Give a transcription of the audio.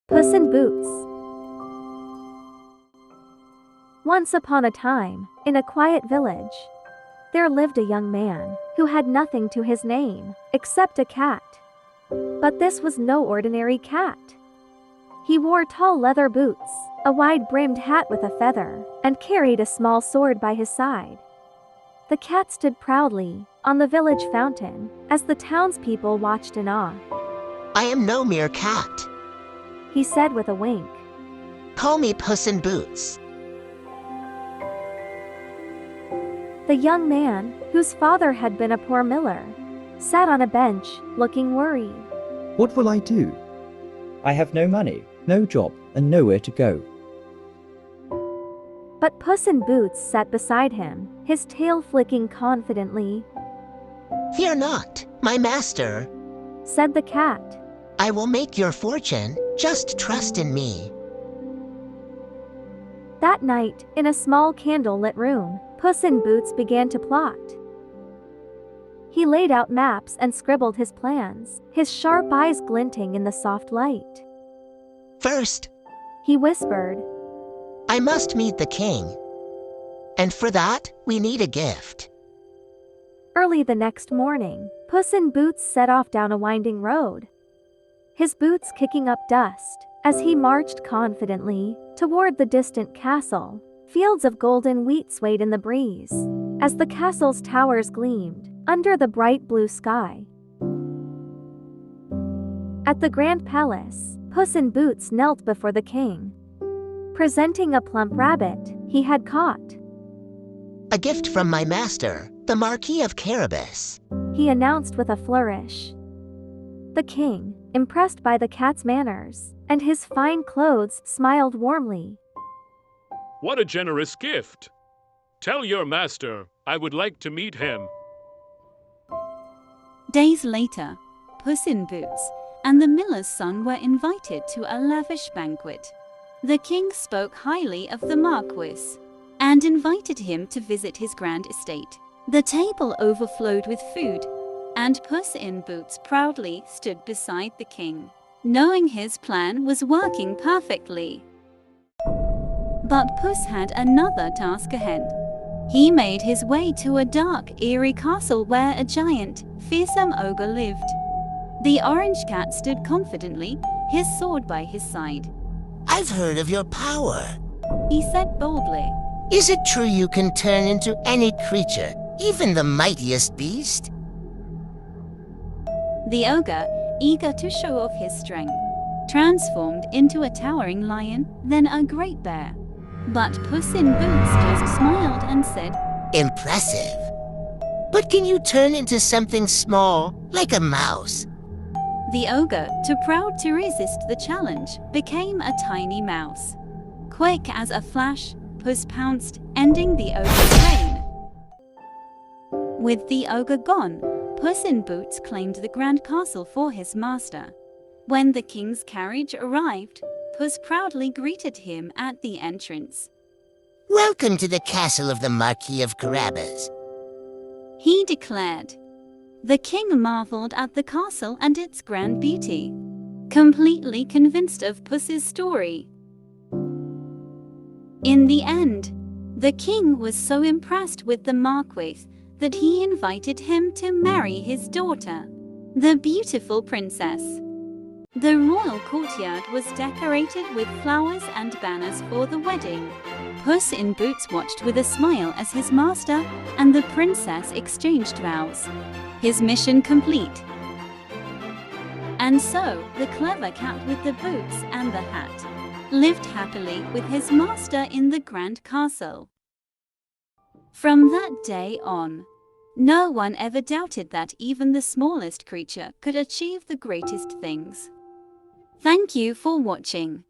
Puss in Boots. Once upon a time, in a quiet village, there lived a young man who had nothing to his name except a cat. But this was no ordinary cat. He wore tall leather boots, a wide-brimmed hat with a feather, and carried a small sword by his side. The cat stood proudly on the village fountain as the townspeople watched in awe. "I am no mere cat. He said with a wink. Call me Puss in Boots." The young man, whose father had been a poor miller, sat on a bench, looking worried. What will I do? I have no money, no job, and nowhere to go. But Puss in Boots sat beside him, his tail flicking confidently. "Fear not, my master. Said the cat. I will make your fortune. Just trust in me." That night, in a small candle-lit room, Puss in Boots began to plot. He laid out maps and scribbled his plans, his sharp eyes glinting in the soft light. "First, He whispered. I must meet the king. And for that, we need a gift." Early the next morning, Puss in Boots set off down a winding road, his boots kicking up dust as he marched confidently toward the distant castle. Fields of golden wheat swayed in the breeze as the castle's towers gleamed under the bright blue sky. At the grand palace, Puss in Boots knelt before the king, presenting a plump rabbit he had caught. "A gift from my master, the Marquis of Carabas." He announced with a flourish. The king, impressed by the cat's manners and his fine clothes, smiled warmly. What a generous gift! Tell your master I would like to meet him. Days later, Puss in Boots and the miller's son were invited to a lavish banquet. The king spoke highly of the Marquis and invited him to visit his grand estate. The table overflowed with food, and Puss in Boots proudly stood beside the king, knowing his plan was working perfectly. But Puss had another task ahead. He made his way to a dark, eerie castle where a giant, fearsome ogre lived. The orange cat stood confidently, his sword by his side. "I've heard of your power. He said boldly. Is it true you can turn into any creature, even the mightiest beast?" The ogre, eager to show off his strength, transformed into a towering lion, then a great bear. But Puss in Boots just smiled and said, "Impressive. But can you turn into something small, like a mouse?" The ogre, too proud to resist the challenge, became a tiny mouse. Quick as a flash, Puss pounced, ending the ogre's reign. With the ogre gone, Puss in Boots claimed the grand castle for his master. When the king's carriage arrived, Puss proudly greeted him at the entrance. "Welcome to the castle of the Marquis of Carabas," he declared. The king marveled at the castle and its grand beauty, completely convinced of Puss's story. In the end, the king was so impressed with the Marquis that he invited him to marry his daughter, the beautiful princess. The royal courtyard was decorated with flowers and banners for the wedding. Puss in Boots watched with a smile as his master and the princess exchanged vows. His mission complete. And so, the clever cat with the boots and the hat lived happily with his master in the grand castle. From that day on, no one ever doubted that even the smallest creature could achieve the greatest things. Thank you for watching.